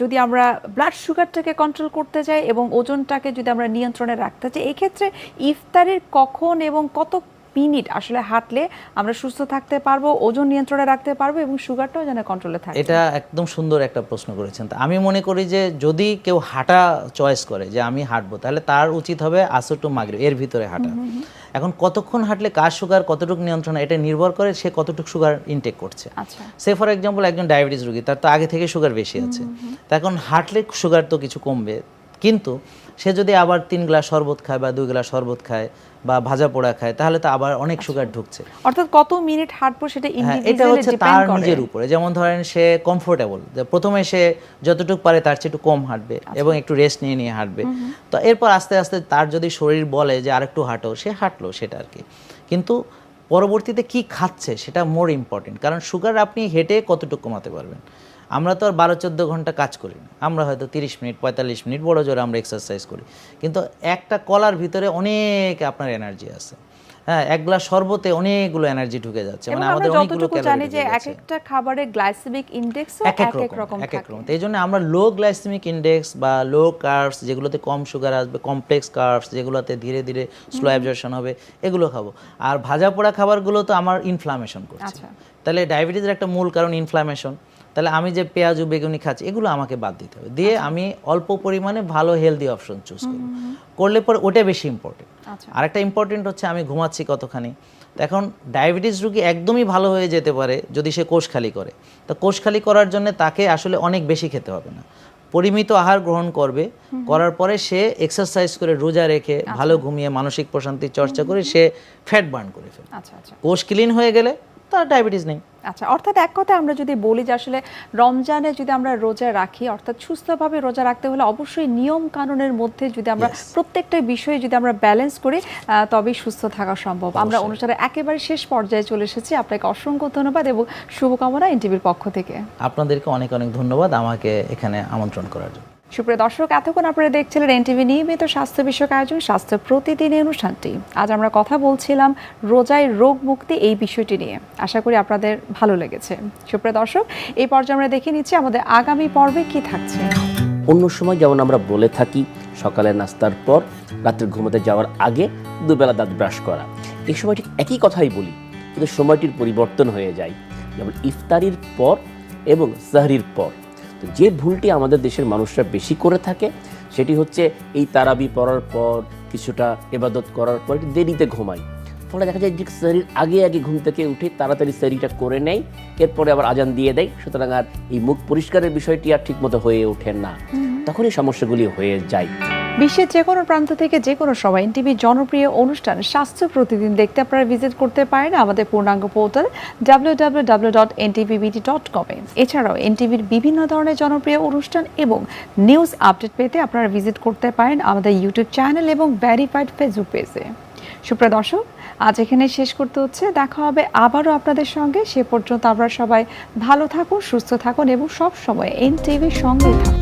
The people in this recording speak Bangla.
যদি আমরা ব্লাড সুগারটাকে কন্ট্রোল করতে চাই এবং ওজনটাকে যদি আমরা নিয়ন্ত্রণে রাখতে চাই, এই ক্ষেত্রে ইফতারের কখন এবং কত মিনিট আসলে হাঁটলে আমরা সুস্থ থাকতে পারবো, ওজন নিয়ন্ত্রণে রাখতে পারবো এবং সুগারটাও যেন কন্ট্রোলে থাকে? এটা একদম সুন্দর একটা প্রশ্ন করেছেন। তা আমি মনে করি যে যদি কেউ হাঁটা চয়েস করে যে আমি হাঁটবো, তাহলে তার উচিত হবে আসর টু মাগরিব এর ভিতরে হাঁটা। এখন কতক্ষণ হাঁটলে কার সুগার কতটুকু নিয়ন্ত্রণ, এটা নির্ভর করে সে কতটুকু সুগার ইনটেক করছে। সে ফর এক্সাম্পল একজন ডায়াবেটিস রোগী, তার তো আগে থেকে সুগার বেশি আছে, তা এখন হাঁটলে সুগার তো কিছু কমবে, কিন্তু সে যদি আবার 3 গ্লাস শরবত খায় বা 2 গ্লাস শরবত খায় বা ভাজা পোড়া খায়, তাহলে তো আবার অনেক সুগার ঢুকছে। অর্থাৎ কত মিনিট হাঁটবো সেটা এটা হচ্ছে তার নিজের উপরে। যেমন ধরেন সে কমফোর্টেবল, যে প্রথমে সে যতটুকু পারে তার চেয়ে একটু কম হাঁটবে এবং একটু রেস্ট নিয়ে নিয়ে হাঁটবে। তো এরপর আস্তে আস্তে তার যদি শরীর বলে যে আরেকটু হাঁটো, সে হাঁটলো, সেটা আর কি। কিন্তু পরবর্তীতে কি খাচ্ছে সেটা মোর ইম্পর্টেন্ট, কারণ সুগার আপনি হেঁটে কতটুকু কমাতে পারবেন। আমরা তো আর 12-14 ঘন্টা কাজ করি না, আমরা হয়তো 30 মিনিট 45 মিনিট বড় জোরে আমরা এক্সারসাইজ করি, কিন্তু একটা কলার ভিতরে অনেক আপনার এনার্জি আছে। হ্যাঁ, 1 গ্লাস শরবতে অনেকগুলো এনার্জি ঢুকে যাচ্ছে, মানে আমাদের অনেকগুলো ক্যালোরি জানি যে এক একটা খাবারের গ্লাইসেমিক ইনডেক্সও এক এক রকম থাকে। এইজন্য আমরা লো গ্লাইসেমিক ইনডেক্স বা লো কার্বস, যেগুলোতে কম সুগার আসবে, কমপ্লেক্স কার্বস যেগুলোতে ধীরে ধীরে স্লো অ্যাবজর্পশন হবে, এগুলো খাবো। আর ভাজা পোড়া খাবারগুলো তো আমার ইনফ্লামেশন করছে। তাহলে ডায়াবেটিসের একটা মূল কারণ ইনফ্লামেশন। তাহলে আমি যে পেঁয়াজ ও বেগুনি খাচ্ছি, এগুলো আমাকে বাদ দিতে হবে, দিয়ে আমি অল্প পরিমাণে ভালো হেলদি অপশন চুজ করব, করলে পরে ওটা বেশি ইম্পর্টেন্ট। আর একটা ইম্পর্টেন্ট হচ্ছে আমি ঘুমাচ্ছি কতখানি। এখন ডায়াবেটিস রোগী একদমই ভালো হয়ে যেতে পারে যদি সে কোষ খালি করে। তো কোষ খালি করার জন্য তাকে আসলে অনেক বেশি খেতে হবে না, পরিমিত আহার গ্রহণ করবে, করার পরে সে এক্সারসাইজ করে, রোজা রেখে, ভালো ঘুমিয়ে, মানসিক প্রশান্তির চর্চা করে সে ফ্যাট বার্ন করে ফেলে। কোষ ক্লিন হয়ে গেলে তার ডায়াবেটিস নেই। আচ্ছা, অর্থাৎ এক কথা আমরা যদি বলি যে আসলে রমজানে যদি আমরা রোজা রাখি, অর্থাৎ সুস্থভাবে রোজা রাখতে হলে অবশ্যই নিয়ম কানুনের মধ্যে যদি আমরা প্রত্যেকটা বিষয়ে যদি আমরা ব্যালেন্স করি, তবেই সুস্থ থাকা সম্ভব। আমরা অনুষ্ঠানের একেবারে শেষ পর্যায়ে চলে এসেছি। আপনাকে অসংখ্য ধন্যবাদ এবং শুভকামনা এনটিভির পক্ষ থেকে। আপনাদেরকে অনেক অনেক ধন্যবাদ আমাকে এখানে আমন্ত্রণ করার জন্য। সুপ্রিয় দর্শক, এতক্ষণ আপনারা দেখছিলেন এনটিভি নিয়মিত স্বাস্থ্য বিষয়ক আয়োজন স্বাস্থ্য প্রতিদিন অনুষ্ঠানটি। আজ আমরা কথা বলছিলাম রোজায় রোগ মুক্তি এই বিষয়টি নিয়ে। আশা করি আপনাদের ভালো লেগেছে। সুপ্রিয় দর্শক, এই পর্যায়ে আমরা দেখে নিচ্ছি আমাদের আগামী পর্বে কি থাকছে। অন্য সময় যেমন আমরা বলে থাকি সকালের নাস্তার পর, রাত্রে ঘুমাতে যাওয়ার আগে দুবেলা দাঁত ব্রাশ করা, এই সময় ঠিক একই কথাই বলি, কিন্তু সময়টির পরিবর্তন হয়ে যায়। যেমন ইফতারির পর এবং সাহরির পর। তো যে ভুলটি আমাদের দেশের মানুষরা বেশি করে থাকে সেটি হচ্ছে এই তারাবি পড়ার পর কিছুটা ইবাদত করার পর একটু দেরিতে ঘুমাই। ফলে দেখা যায় যে সাহরির আগে আগে ঘুম থেকে উঠে তাড়াতাড়ি সাহরিটা করে নেয়, এরপরে আবার আজান দিয়ে দেয়, সুতরাং আর এই মুখ পরিষ্কারের বিষয়টি আর ঠিকমতো হয়ে ওঠে না, তখন এই সমস্যাগুলি হয়ে যায়। বিশ্বের যে কোনো প্রান্ত থেকে যে কোনো সময় এনটিভির জনপ্রিয় অনুষ্ঠান স্বাস্থ্য প্রতিদিন দেখতে আপনারা ভিজিট করতে পারেন আমাদের পূর্ণাঙ্গ পোর্টাল www.ntvbt.com এ। এছাড়াও এনটিভির বিভিন্ন ধরনের জনপ্রিয় অনুষ্ঠান এবং নিউজ আপডেট পেতে আপনারা ভিজিট করতে পারেন আমাদের ইউটিউব চ্যানেল এবং ভেরিফাইড ফেসবুক পেজে। সুপ্রিয় দর্শক, আজ এখানে শেষ করতে হচ্ছে। দেখা হবে আবারও আপনাদের সঙ্গে। সে পর্যন্ত আপনারা সবাই ভালো থাকুন, সুস্থ থাকুন এবং সব সময় এনটিভির সঙ্গেই থাকুন।